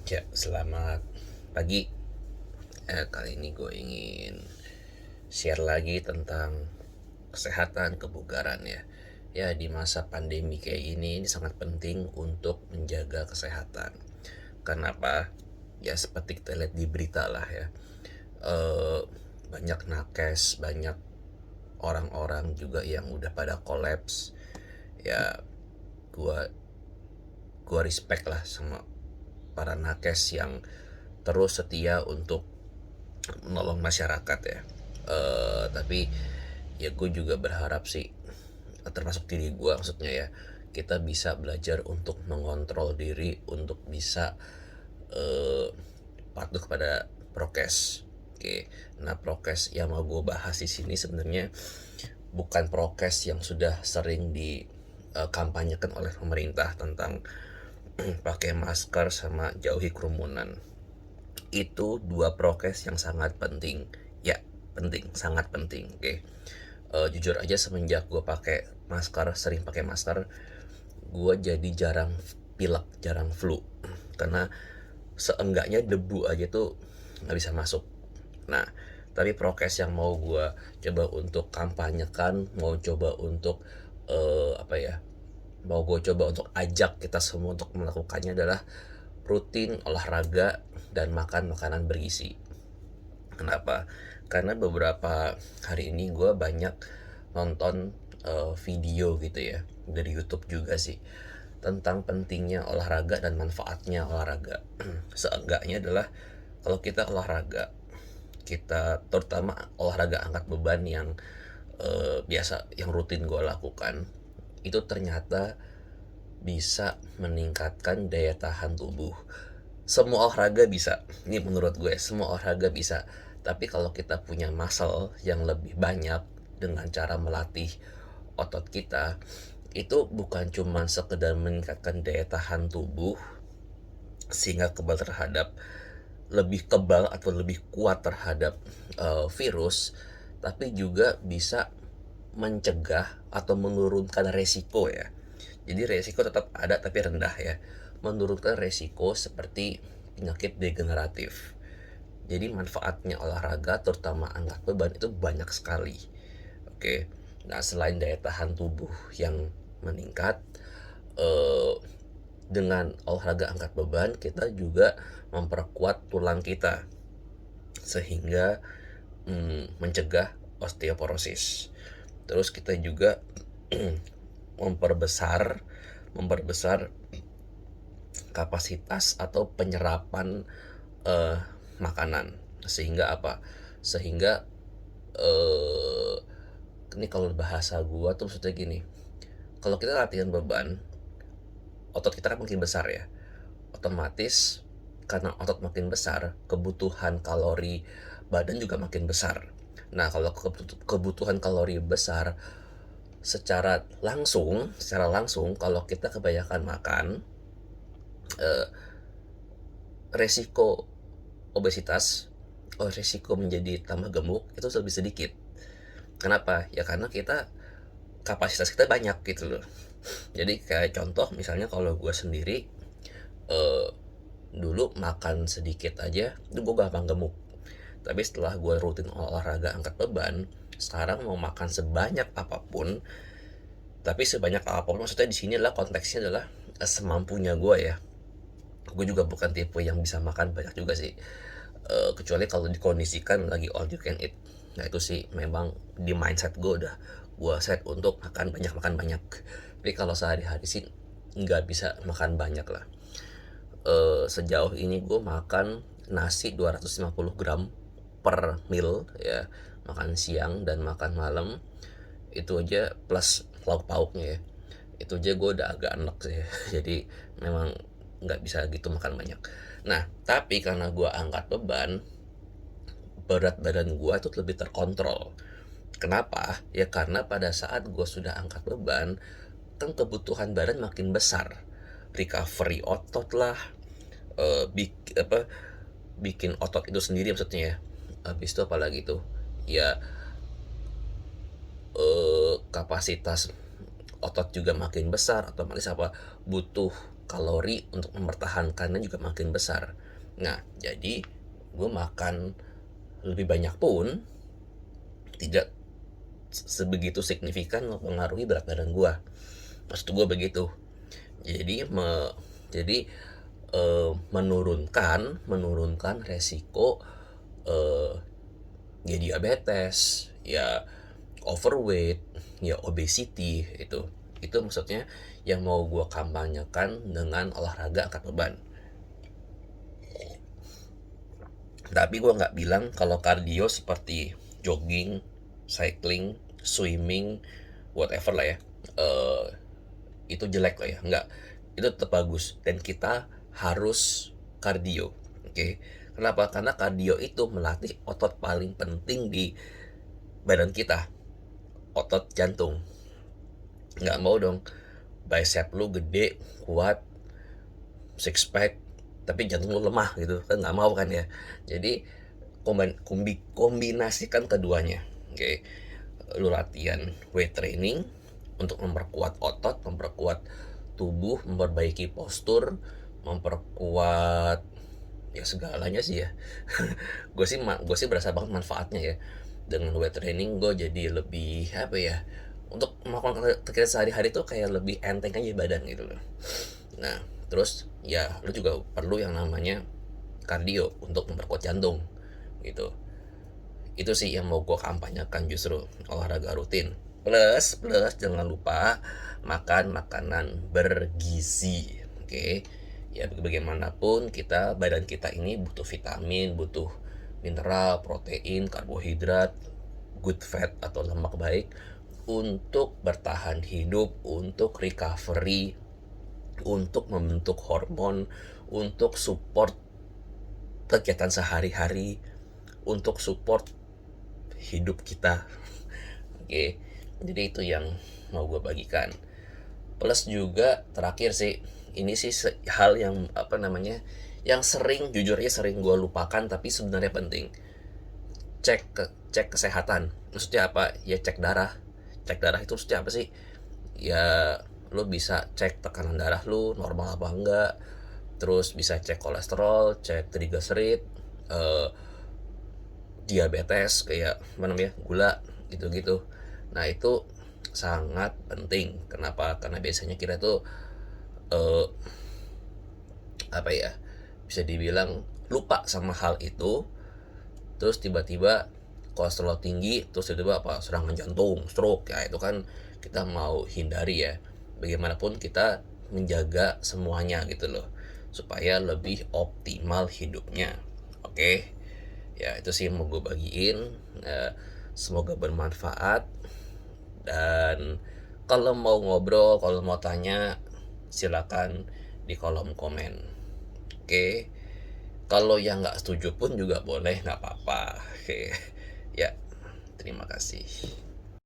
Ya, selamat pagi. Kali ini gue ingin share lagi tentang kesehatan, kebugaran ya. Ya, di masa pandemi kayak ini sangat penting untuk menjaga kesehatan. Kenapa? Ya, seperti kita lihat di berita lah ya. Eh, Banyak nakes, banyak orang-orang juga yang udah pada kolaps. Ya, gue gue respect lah sama para nakes yang terus setia untuk menolong masyarakat ya. Tapi ya gue juga berharap sih, termasuk diri gue maksudnya ya, kita bisa belajar untuk mengontrol diri untuk bisa eh, patuh pada prokes. Oke, nah prokes yang mau gue bahas di sini sebenarnya bukan prokes yang sudah sering dikampanyekan oleh pemerintah tentang pakai masker sama jauhi kerumunan. Itu dua prokes yang sangat penting ya, penting, sangat penting. Oke. Jujur aja semenjak gue pakai masker, sering pakai masker, gue jadi jarang pilek, jarang flu, karena seenggaknya debu aja tuh nggak bisa masuk. Nah, tapi prokes yang mau gue coba untuk kampanyekan, mau coba untuk apa ya, mau gue coba untuk ajak kita semua untuk melakukannya adalah rutin olahraga dan makan makanan bergizi. Kenapa? Karena beberapa hari ini gue banyak nonton video gitu ya, dari YouTube juga sih, tentang pentingnya olahraga dan manfaatnya olahraga. Seenggaknya adalah kalau kita olahraga, kita terutama olahraga angkat beban yang biasa, yang rutin gue lakukan, itu ternyata bisa meningkatkan daya tahan tubuh. Semua olahraga bisa, ini menurut gue semua olahraga bisa, tapi kalau kita punya muscle yang lebih banyak dengan cara melatih otot kita, itu bukan cuma sekedar meningkatkan daya tahan tubuh sehingga kebal terhadap, lebih kebal atau lebih kuat terhadap virus, tapi juga bisa mencegah atau menurunkan resiko ya. Jadi resiko tetap ada tapi rendah ya. Menurunkan resiko seperti penyakit degeneratif. Jadi manfaatnya olahraga terutama angkat beban itu banyak sekali. Oke. Nah, selain daya tahan tubuh yang meningkat, eh, dengan olahraga angkat beban kita juga memperkuat tulang kita sehingga mencegah osteoporosis. Terus kita juga memperbesar memperbesar kapasitas atau penyerapan eh, makanan, sehingga apa, sehingga eh, ini kalau bahasa gua tuh maksudnya gini, kalau kita latihan beban, otot kita kan makin besar ya, otomatis karena otot makin besar, kebutuhan kalori badan juga makin besar. Nah, kalau kebutuhan kalori besar, secara langsung kalau kita kebanyakan makan, eh, resiko obesitas, resiko menjadi tambah gemuk itu lebih sedikit. Kenapa? Ya karena kapasitas kita banyak gitu loh. Jadi kayak contoh misalnya kalau gue sendiri, eh, dulu makan sedikit aja itu gue gampang gemuk. Tapi setelah gue rutin olahraga angkat beban, sekarang mau makan sebanyak apapun, tapi sebanyak apapun maksudnya di sini adalah konteksnya adalah semampunya gue ya. Gue juga bukan tipe yang bisa makan banyak juga sih. Kecuali kalau dikondisikan lagi all you can eat. Nah itu sih memang di mindset gue set untuk makan banyak. Tapi kalau sehari-hari sih nggak bisa makan banyak lah. Sejauh ini gue makan nasi 250 gram per meal ya, makan siang dan makan malam, itu aja plus lauk pauknya ya, itu aja gue udah agak enak sih. Jadi memang nggak bisa gitu makan banyak. Nah, tapi karena gue angkat beban, berat badan gue itu lebih terkontrol. Kenapa? Ya karena pada saat gue sudah angkat beban, kan kebutuhan badan makin besar. Recovery otot lah, eh, bik, apa, bikin otot itu sendiri maksudnya ya. Habis itu apalagi tuh? Ya, kapasitas otot juga makin besar, otomatis apa, butuh kalori untuk mempertahankannya juga makin besar. Nah, jadi gue makan lebih banyak pun tidak sebegitu signifikan mempengaruhi berat badan gue. Maksud gue begitu. Jadi jadi menurunkan resiko eh, ya diabetes, ya overweight, ya obesity. Itu maksudnya yang mau gue kampanyekan dengan olahraga angkat beban. Tapi gue nggak bilang kalau kardio seperti jogging, cycling, swimming, whatever lah ya, itu jelek lah ya. Nggak, itu tetap bagus dan kita harus kardio. Oke, kenapa? Karena kardio itu melatih otot paling penting di badan kita, otot jantung. Nggak mau dong bicep lu gede, kuat, six pack, tapi jantung lu lemah gitu kan, nggak mau kan ya. Jadi kombinasikan keduanya. Oke, lu latihan weight training untuk memperkuat otot, memperkuat tubuh, memperbaiki postur, memperkuat ya segalanya sih ya. gue sih berasa banget manfaatnya ya. Dengan weight training gue jadi lebih apa ya, untuk melakukan aktivitas sehari-hari tuh kayak lebih enteng aja badan gitu loh. Nah, terus ya lu juga perlu yang namanya kardio untuk memperkuat jantung gitu. Itu sih yang mau gue kampanyekan, justru olahraga rutin. Plus jangan lupa makan makanan bergizi. Oke. Ya bagaimanapun badan kita ini butuh vitamin, butuh mineral, protein, karbohidrat, good fat atau lemak baik untuk bertahan hidup, untuk recovery, untuk membentuk hormon, untuk support kegiatan sehari-hari, untuk support hidup kita. Oke, jadi itu yang mau gue bagikan. Plus juga terakhir sih, ini sih hal yang apa namanya, yang jujur aja sering gue lupakan tapi sebenarnya penting. Cek kesehatan. Maksudnya apa? Ya cek darah. Cek darah itu maksudnya apa sih? Ya lo bisa cek tekanan darah lo normal apa enggak. Terus bisa cek kolesterol, cek triglycerid, diabetes kayak mana namanya, gula gitu-gitu. Nah itu sangat penting. Kenapa? Karena biasanya kita tuh eh, apa ya, bisa dibilang lupa sama hal itu, terus tiba-tiba kolesterol tinggi, terus tiba-tiba apa, serangan jantung, stroke. Ya itu kan kita mau hindari ya. Bagaimanapun kita menjaga semuanya gitu loh, supaya lebih optimal hidupnya. Oke, ya itu sih yang mau gue bagiin. Semoga bermanfaat. Dan kalau mau ngobrol, kalau mau tanya, silakan di kolom komen. Oke, kalau yang nggak setuju pun juga boleh, nggak apa-apa. Oke, ya, terima kasih.